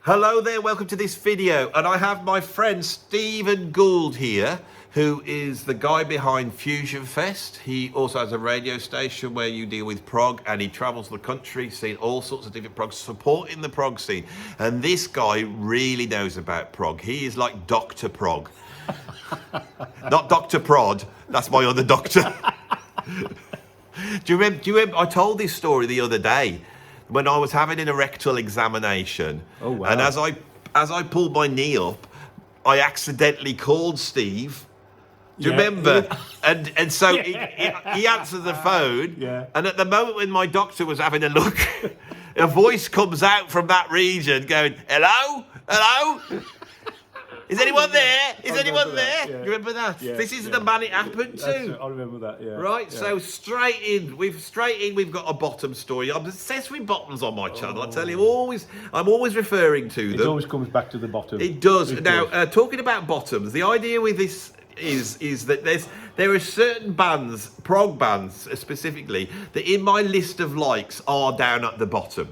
Hello there, welcome to this video, and I have my friend Stephen Gould here, who is the guy behind Fusion Fest. He also has a radio station where you deal with prog, and he travels the country seeing all sorts of different progs, supporting the prog scene. And this guy really knows about prog. He is like Dr. Prog. Not Dr. Prod, that's my other doctor. Do you remember, I told this story the other day when I was having an rectal examination. Oh, wow. And as I pulled my knee up, I accidentally called Steve. Do you remember? And so he answered the phone. Yeah. And at the moment when my doctor was having a look, a voice comes out from that region going, "Hello? Hello? Is anyone there? Is anyone there?" Yeah. You remember that? Yeah, This is the man it happened to. I remember that, yeah. Right, yeah. so straight in, we've got a bottom story. I'm obsessed with bottoms on my channel. I tell you, I'm always referring to them. It always comes back to the bottom. It does. Now, talking about bottoms, the idea with this is that there are certain bands, prog bands specifically, that in my list of likes are down at the bottom.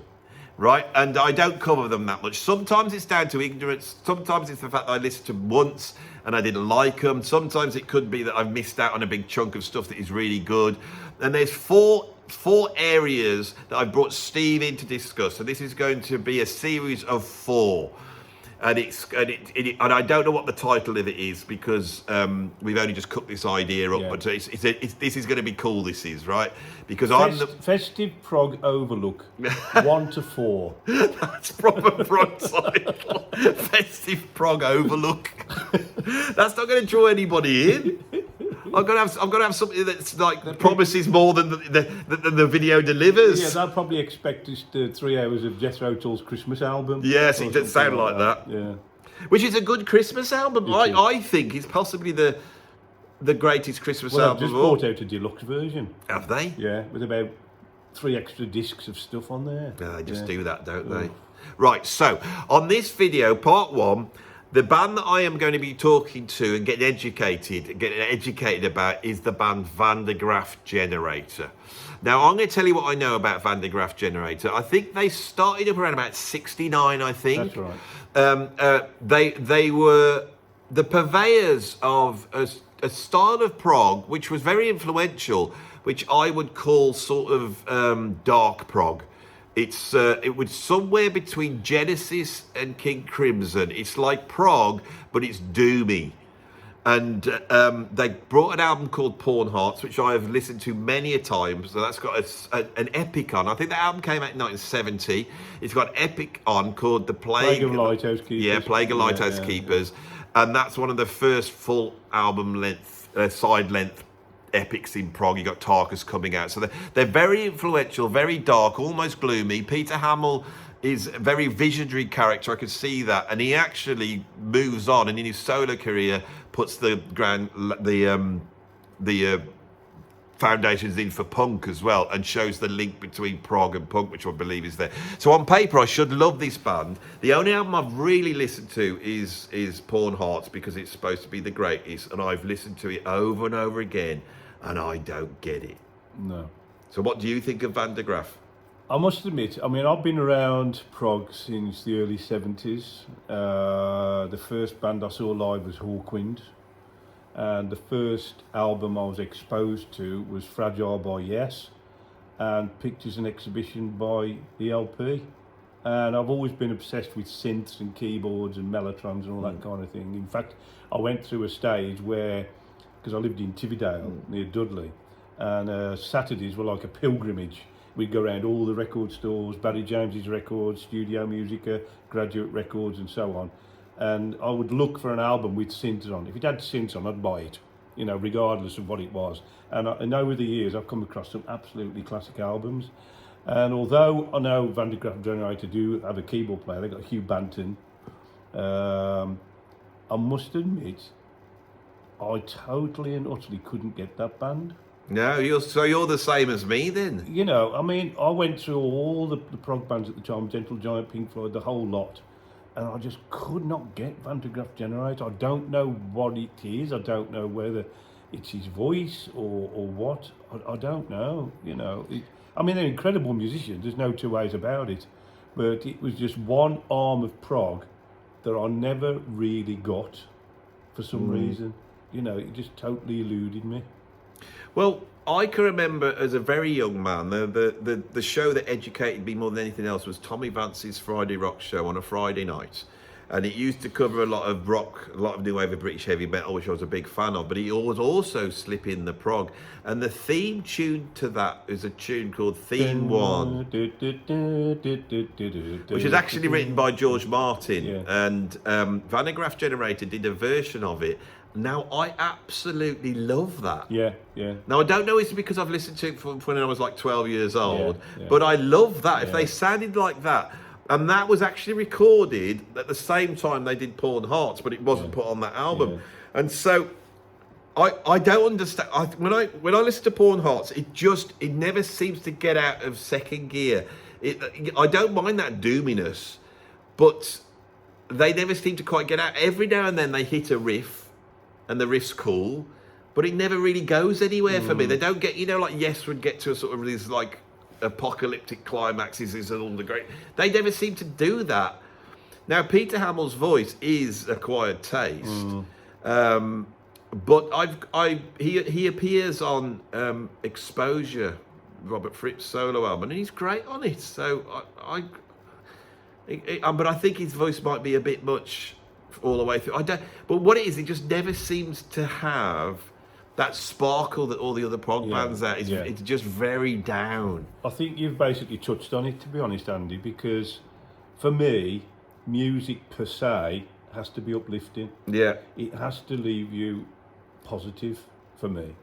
Right, and I don't cover them that much. Sometimes it's down to ignorance. Sometimes it's the fact that I listened to them once and I didn't like them. Sometimes it could be that I've missed out on a big chunk of stuff that is really good. And there's four areas that I've brought Steve in to discuss. So this is going to be a series of 4. And and I don't know what the title of it is because we've only just cooked this idea up. Yeah. But this is going to be cool. This is right because Festive Prog Overlook 1 to 4. That's proper prog title. Festive Prog Overlook. That's not going to draw anybody in. I'm gonna have something that's like promises more than the video delivers. Yeah, they'll probably expect us to 3 hours of Jethro Tull's Christmas album. Yes, it does sound like that. Yeah, which is a good Christmas album. I think it's possibly the greatest Christmas well, album. They've just brought out a deluxe version. Have they? Yeah, with about 3 extra discs of stuff on there. Yeah, they just do that, don't they? Right. So on this video, part 1. The band that I am going to be talking to and getting educated about is the band Graaf Generator. Now, I'm going to tell you what I know about Graaf Generator. I think they started up around about 69, I think. That's right. They were the purveyors of a style of prog, which was very influential, which I would call sort of dark prog. It was somewhere between Genesis and King Crimson. It's like prog, but it's doomy. And they brought an album called Porn Hearts, which I have listened to many a time. So that's got an epic on. I think the album came out in 1970. It's got an epic on called The Plague of Lighthouse Keepers. Yeah, Plague of Lighthouse Keepers. Yeah. And that's one of the first full album length, side length epics in prog. You got Tarkus coming out, so they're very influential, very dark, almost gloomy. Peter Hamill is a very visionary character. I could see that, and he actually moves on, and in his solo career puts the foundations in for punk as well, and shows the link between prog and punk, which I believe is there. So on paper, I should love this band. The only album I've really listened to is Porn Hearts, because it's supposed to be the greatest, and I've listened to it over and over again, and I don't get it. No. So what do you think of Graaf? I must admit, I mean, I've been around prog since the early 70s. The first band I saw live was Hawkwind. And the first album I was exposed to was Fragile by Yes, and Pictures and Exhibition by the LP. And I've always been obsessed with synths and keyboards and mellotrons and all that kind of thing. In fact, I went through a stage where, because I lived in Tividale near Dudley, and Saturdays were like a pilgrimage. We'd go around all the record stores, Barry James's Records, Studio Musica, Graduate Records and so on. And I would look for an album with synths on. If it had synths on, I'd buy it, you know, regardless of what it was. And over the years, I've come across some absolutely classic albums. And although I know Graaf Generator do have a keyboard player, they've got Hugh Banton, I must admit, I totally and utterly couldn't get that band. No, you're the same as me then. You know, I mean, I went through all the prog bands at the time, Gentle Giant, Pink Floyd, the whole lot, and I just could not get Graaf Generator. I don't know what it is. I don't know whether it's his voice or what. I don't know, you know. I mean, they're incredible musicians. There's no two ways about it. but it was just one arm of prog that I never really got for some reason. You know, it just totally eluded me. Well, I can remember as a very young man, the show that educated me more than anything else was Tommy Vance's Friday Rock Show on a Friday night. And it used to cover a lot of rock, a lot of new wave of British heavy metal, which I was a big fan of. But he always also slip in the prog. And the theme tune to that is a tune called Theme 1, which is actually written by George Martin. Yeah. And Graaf Generator did a version of it. Now, I absolutely love that. Yeah, yeah. Now, I don't know if it's because I've listened to it from when I was like 12 years old, yeah. but I love that. If Yeah. they sounded like that, and that was actually recorded at the same time they did Porn Hearts, but it wasn't put on that album. Yeah. And so, I don't understand. When I listen to Porn Hearts, it never seems to get out of second gear. I don't mind that doominess, but they never seem to quite get out. Every now and then they hit a riff, and the riff's cool, but it never really goes anywhere for me. They don't get, like Yes would get to a sort of these like apocalyptic climaxes and all the great. They never seem to do that. Now, Peter Hamill's voice is acquired taste, but he appears on Exposure, Robert Fripp's solo album, and he's great on it. So but I think his voice might be a bit much all the way through. But what it is, it just never seems to have that sparkle that all the other prog bands have. It's just very down. I think you've basically touched on it, to be honest, Andy, because for me, music per se has to be uplifting. Yeah. It has to leave you positive for me.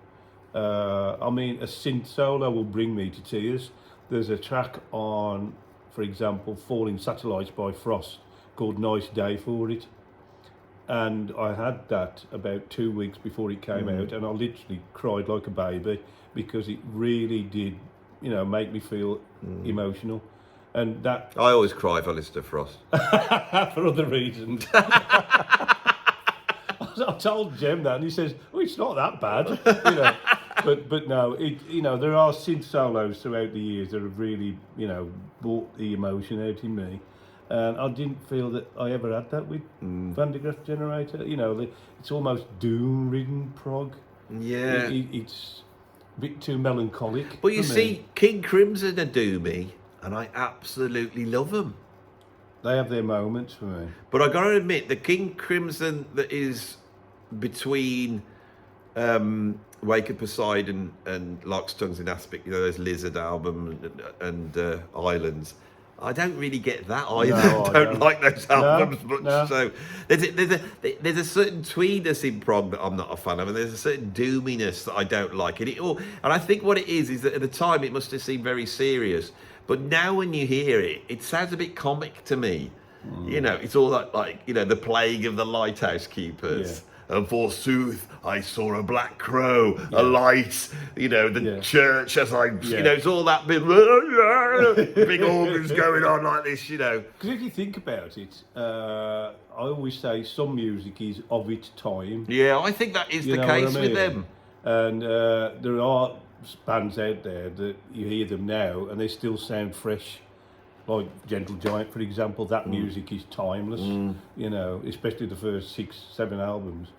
I mean, a synth solo will bring me to tears. There's a track on, for example, Falling Satellites by Frost called Nice Day for it. And I had that about 2 weeks before it came out, and I literally cried like a baby because it really did, make me feel emotional. And that I always cry if I listen to Frost. for other reasons. I told Jem that, and he says, "Oh, it's not that bad," But no, there are synth solos throughout the years that have really, brought the emotion out in me. And I didn't feel that I ever had that with Graaf Generator. It's almost doom-ridden prog. Yeah. It's a bit too melancholic. But you see, King Crimson are doomy, and I absolutely love them. They have their moments for me. But I got to admit, the King Crimson that is between Wake of Poseidon and Lark's Tongues in Aspic, those Lizard album and Islands, I don't really get that either. No, I don't like those albums much. No. So there's a certain tweeness in prog that I'm not a fan of, and there's a certain doominess that I don't like. And I think what it is that at the time it must have seemed very serious, but now when you hear it, it sounds a bit comic to me. It's all like the plague of the lighthouse keepers. And forsooth, I saw a black crow, a light, the church as it's all that big, big organs going on like this, Because if you think about it, I always say some music is of its time. Yeah, I think that is the case with them. And there are bands out there that you hear them now and they still sound fresh. Like Gentle Giant, for example, that music is timeless, especially the first 6-7 albums.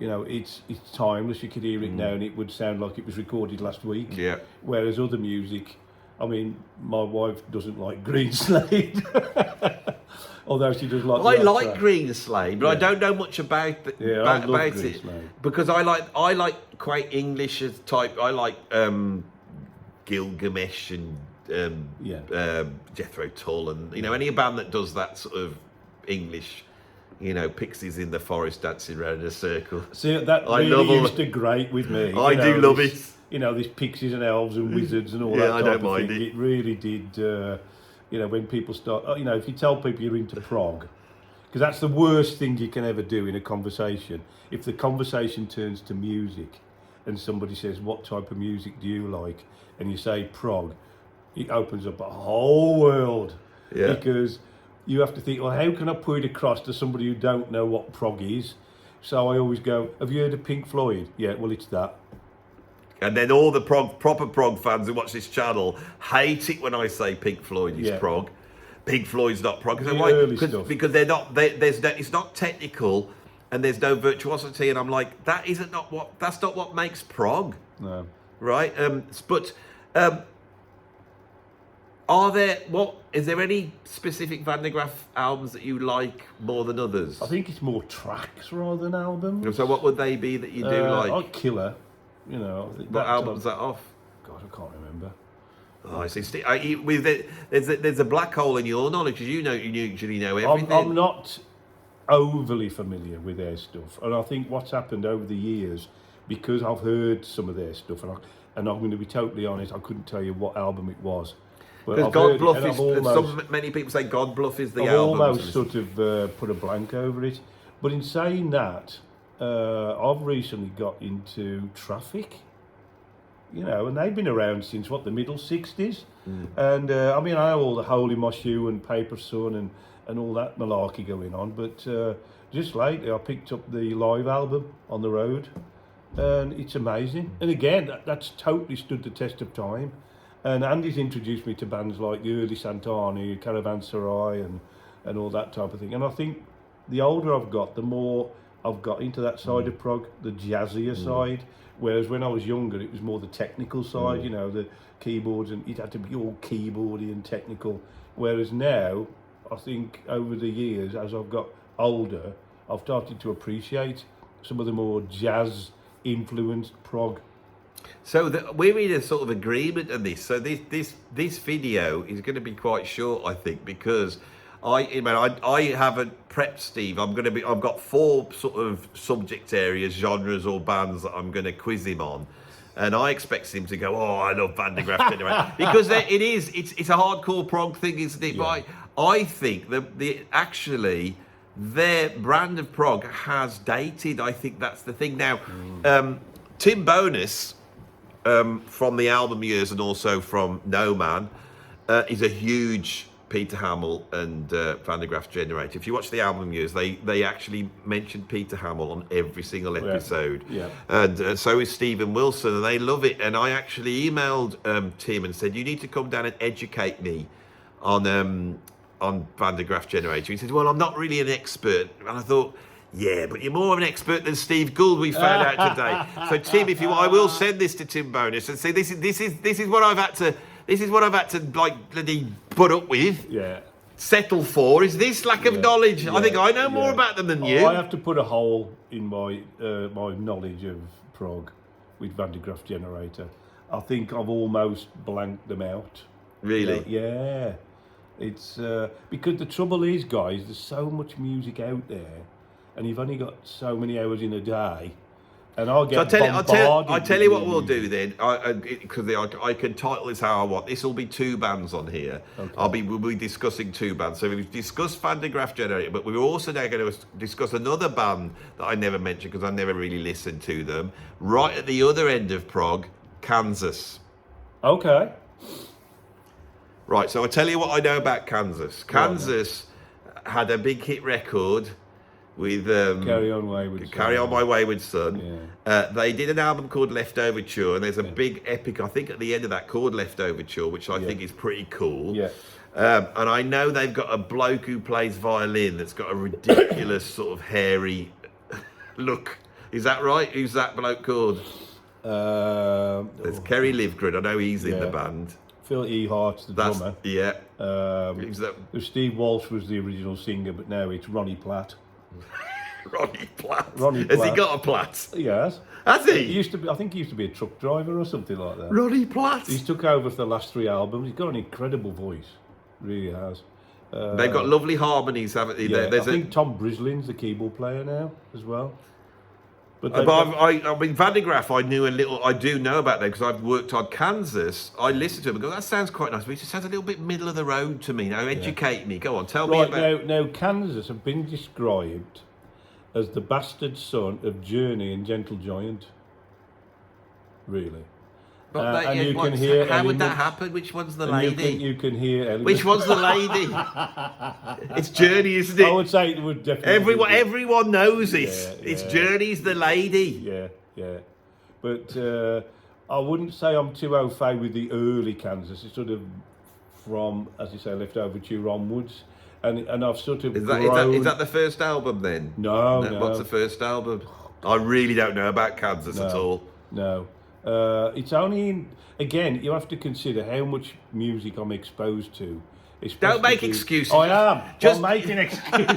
It's timeless. You could hear it now and it would sound like it was recorded last week. Yeah. Whereas other music, I mean, my wife doesn't like Green Slade. Although she does like. I like Green Slade, but I don't know much about I love it Green Slade. because I like quite English type. I like Gilgamesh and Jethro Tull and any band that does that sort of English. Pixies in the forest dancing around in a circle. See, that really used to grate with me. I do love it. These pixies and elves and wizards and all that. I don't mind it. It really did. When people start, if you tell people you're into prog, because that's the worst thing you can ever do in a conversation. If the conversation turns to music, and somebody says, "What type of music do you like?" and you say prog, it opens up a whole world. Yeah. Because you have to think, well, how can I put it across to somebody who don't know what prog is? So I always go, have you heard of Pink Floyd? Yeah, well, it's that. And then all the proper prog fans who watch this channel hate it when I say Pink Floyd is prog. Pink Floyd's not prog. The early stuff. Because they're not. There's no. It's not technical, and there's no virtuosity. And I'm like, that's not what makes prog. No. Right. But is there any specific Van der Graaf albums that you like more than others? I think it's more tracks rather than albums. So what would they be that you do like? Like Killer, you know. What album's that off? God, I can't remember. Oh, I see. There's a black hole in your knowledge, because you usually know everything. I'm not overly familiar with their stuff, and I think what's happened over the years, because I've heard some of their stuff, and I'm going to be totally honest, I couldn't tell you what album it was. Because God Bluff is, many people say God Bluff is the album. I've almost sort of put a blank over it. But in saying that, I've recently got into Traffic, you know, and they've been around since, the middle 60s. And, I mean, I know all the Hole in My Shoe and Paper Sun and all that malarkey going on, but just lately I picked up the live album On the Road, and it's amazing. And again, that's totally stood the test of time. And Andy's introduced me to bands like the early Santani, Caravanserai, and all that type of thing. And I think the older I've got, the more I've got into that side of prog, the jazzier side. Whereas when I was younger, it was more the technical side, you know, the keyboards, and it had to be all keyboardy and technical. Whereas now, I think over the years, as I've got older, I've started to appreciate some of the more jazz-influenced prog. So we're in a sort of agreement on this. So this video is going to be quite short, I think, because I haven't prepped Steve. I've got 4 sort of subject areas, genres or bands that I'm going to quiz him on, and I expect him to go, "Oh, I love Van der Graaf Generator," because it's a hardcore prog thing, isn't it? Yeah. But I think that their brand of prog has dated. I think that's the thing now. Tim Bonus, from the album years and also from No Man, is a huge Peter Hammill and Van der Graaf Generator. If you watch the album years, they actually mentioned Peter Hammill on every single episode. Yeah. And so is Stephen Wilson, and they love it. And I actually emailed Tim and said, you need to come down and educate me on Van der Graaf Generator. He said, well, I'm not really an expert. And I thought, yeah, but you're more of an expert than Steve Gould, we found out today. So Tim, I will send this to Tim Bonus and say this is what I've had to like bloody put up with. Yeah. Settle for is this lack of knowledge. Yeah. I think I know more about them than you. I have to put a hole in my my knowledge of prog with Van der Graaf Generator. I think I've almost blanked them out. Really? Yeah. It's because the trouble is, guys, there's so much music out there, and you've only got so many hours in a day. And I'll tell you what we'll do then, because I can title this how I want. This will be 2 bands on here. Okay. We'll be discussing 2 bands. So we've discussed Van der Graaf Generator, but we're also now going to discuss another band that I never mentioned because I never really listened to them. Right at the other end of prog, Kansas. Okay. Right, so I'll tell you what I know about Kansas. Kansas had a big hit record with Carry On Wayward Son. Carry On My Wayward Son. Yeah. They did an album called Leftover Tour, and there's a big epic, I think, at the end of that called Leftover Tour, which I think is pretty cool. Yeah. And I know they've got a bloke who plays violin that's got a ridiculous sort of hairy look. Is that right? Who's that bloke called? There's Kerry Livgren. I know he's in the band. Phil Ehart's the drummer. Yeah. Steve Walsh was the original singer, but now it's Ronnie Platt. Ronnie Platt. Has he got a Platt? He has. Has he? I think he used to be a truck driver or something like that. Ronnie Platt. He's took over for the last 3 albums. He's got an incredible voice. Really has. They've got lovely harmonies, haven't they? Yeah, I think Tom Brislin's the keyboard player now as well. But I mean, Van der Graaf, I do know about them because I've worked on Kansas. I listened to them and go, that sounds quite nice, but it just sounds a little bit middle of the road to me. Now, educate me. Go on, tell me about... Now, Kansas have been described as the bastard son of Journey and Gentle Giant. Really. But and you can hear how would that happen? Which one's the lady? You can hear elements. Which one's the lady? It's Journey, isn't it? I would say it would definitely. Everyone knows it. It's Journey's the lady. Yeah. But I wouldn't say I'm too au fait with the early Kansas. It's sort of from, as you say, Leftover Tour onwards, and I've sort of Is grown. that the first album then? No. What's the first album? I really don't know about Kansas at all. No. It's only again, you have to consider how much music I'm exposed to. Don't make excuses. I am. Just I'm making excuses.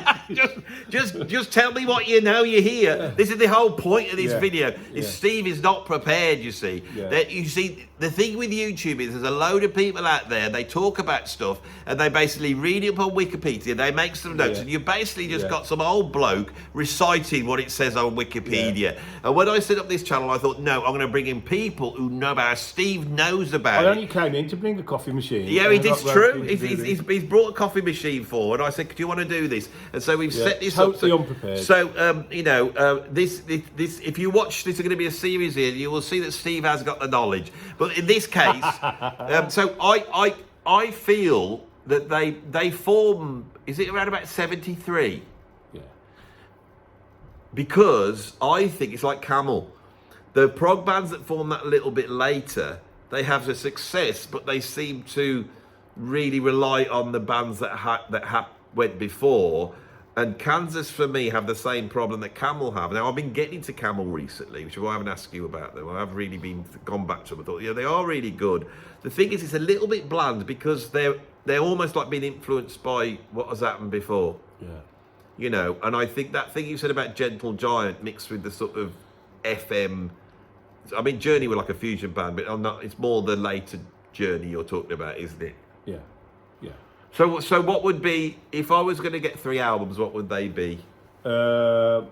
just tell me what you know you hear. Yeah. This is the whole point of this video. Is Steve is not prepared, you see. Yeah. That you see, the thing with YouTube is there's a load of people out there, they talk about stuff and they basically read it up on Wikipedia, they make some notes, and you basically just got some old bloke reciting what it says on Wikipedia. Yeah. And when I set up this channel, I thought, no, I'm going to bring in people who know about it. Steve knows about it. I only came in to bring a coffee machine. Yeah, it's true. He's brought a coffee machine forward. I said, do you want to do this? And so we've set this up. Totally unprepared. So, this, if you watch, this is going to be a series here, you will see that Steve has got the knowledge. But in this case, so I feel that they form, is it around about 73? Yeah. Because I think it's like Camel. The prog bands that form that a little bit later, they have the success, but they seem to really rely on the bands that went before. And Kansas, for me, have the same problem that Camel have. Now, I've been getting to Camel recently, which is why I haven't asked you about them. I have really gone back to them. I thought, yeah, they are really good. The thing is, it's a little bit bland because they're almost like being influenced by what has happened before. Yeah. You know, and I think that thing you said about Gentle Giant mixed with the sort of FM. I mean, Journey were like a fusion band, but it's more the later Journey you're talking about, isn't it? Yeah, yeah. So what would be, if I was going to get 3 albums, what would they be? There's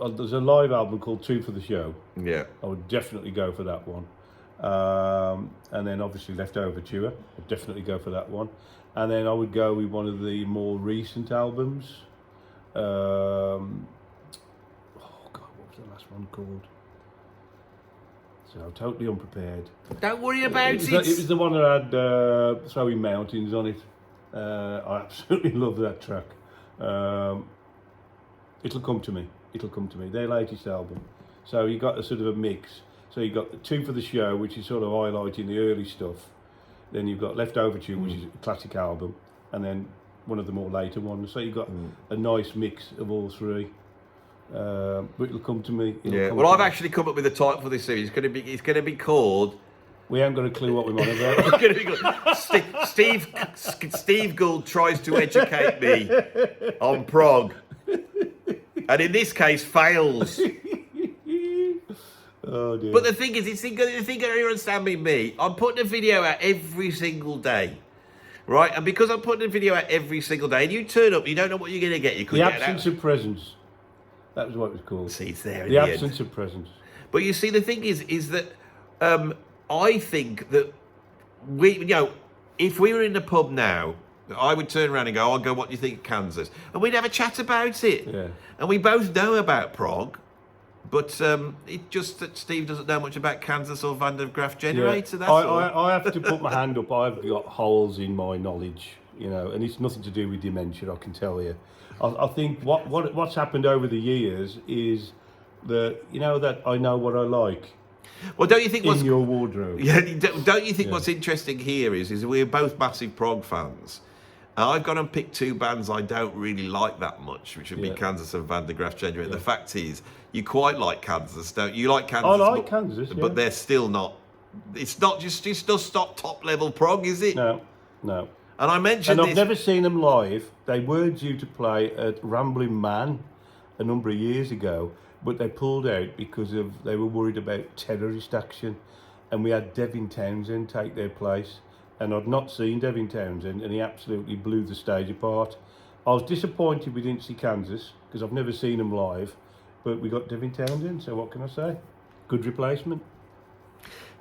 a live album called Two for the Show. Yeah. I would definitely go for that one. And then obviously Leftover Tour. I'd definitely go for that one. And then I would go with one of the more recent albums. Oh God, what was the last one called? So I'm totally unprepared. Don't worry about it. It was the one that had Throwing Mountains on it. I absolutely love that track. It'll come to me. Their latest album. So you got a sort of a mix. So you got the Two for the Show, which is sort of highlighting the early stuff. Then you've got Leftover Tour, which is a classic album, and then one of the more later ones. So you've got a nice mix of all three. But it'll come to me. Well, I've actually come up with a title for this series. It's going to be called. We haven't got a clue what we're on about. It's going to be called Steve Gould tries to educate me on prog, and in this case fails. Oh dear. But the thing is, the thing you understand me. I'm putting a video out every single day. Right? And because I'm putting a video out every single day, and you turn up, you don't know what you're going to get. You could the get absence of presence. That was what it was called. See, it's there. The absence of presence. But you see, the thing is that I think that if we were in the pub now, I would turn around and go, what do you think of Kansas? And we'd have a chat about it. Yeah. And we both know about prog, but it's just that Steve doesn't know much about Kansas or Graaf Generator. Yeah. I have to put my hand up. I've got holes in my knowledge, and it's nothing to do with dementia, I can tell you. I think what's happened over the years is that that I know what I like. Well, don't you think in your wardrobe? Yeah, don't you think what's interesting here is we're both massive prog fans. I've gone and picked 2 bands I don't really like that much, which would be Kansas and Graaf Generator. The fact is, you quite like Kansas, don't you? You like Kansas. I like Kansas, but they're still not. It's not top level prog, is it? No. And I mentioned I've never seen them live. They were due to play at Rambling Man a number of years ago, but they pulled out because they were worried about terrorist action, and we had Devin Townsend take their place. And I'd not seen Devin Townsend, and he absolutely blew the stage apart. I was disappointed we didn't see Kansas because I've never seen them live, but we got Devin Townsend. So what can I say? Good replacement.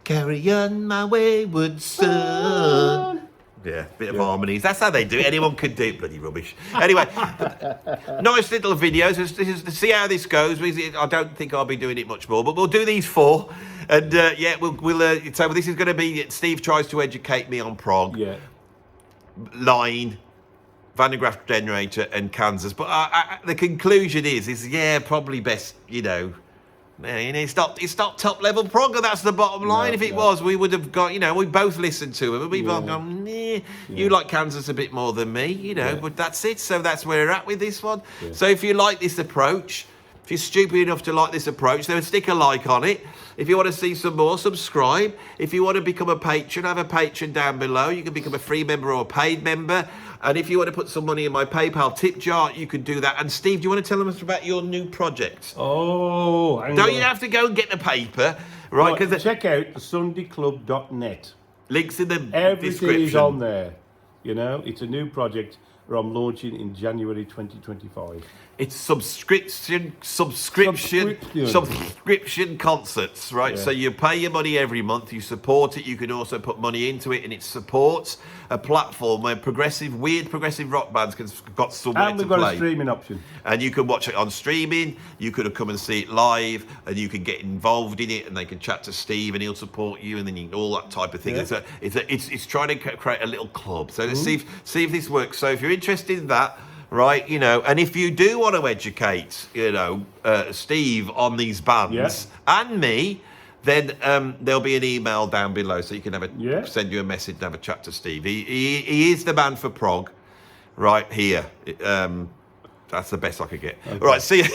Carry on, my wayward son. Yeah, bit of harmonies. That's how they do it. Anyone could do it. Bloody rubbish. Anyway, nice little videos. This is to see how this goes. I don't think I'll be doing it much more, but we'll do these 4. And we'll. So this is going to be Steve tries to educate me on prog. Yeah. Line, Graaf Generator, and Kansas. But the conclusion is probably best. And it's not top level prog, and that's the bottom line. If it was, we would have got, we both listened to him, and we've all gone, you like Kansas a bit more than me, but that's it. So that's where we're at with this one. Yeah. So if you like this approach, if you're stupid enough to like this approach, then stick a like on it. If you want to see some more, subscribe. If you want to become a patron, have a patron down below. You can become a free member or a paid member. And if you want to put some money in my PayPal tip jar, you can do that. And Steve, do you want to tell us about your new project? Oh, don't you have to go and get the paper, right? Right, check out thesundayclub.net. Links in the Everything description. Is on there. It's a new project where I'm launching in January 2025. It's subscription concerts, right? So you pay your money every month, you support it, you can also put money into it, and it supports a platform where weird progressive rock bands got somewhere to play. And we've got a streaming option. And you can watch it on streaming, you could come and see it live, and you can get involved in it, and they can chat to Steve, and he'll support you, and then all that type of thing. Yeah. It's trying to create a little club. So let's see if this works. So if you're interested in that, right, and if you do want to educate, Steve on these bands and me, then there'll be an email down below, so you can send you a message and have a chat to Steve. He is the man for prog, right here. That's the best I could get. Okay. All right, see you.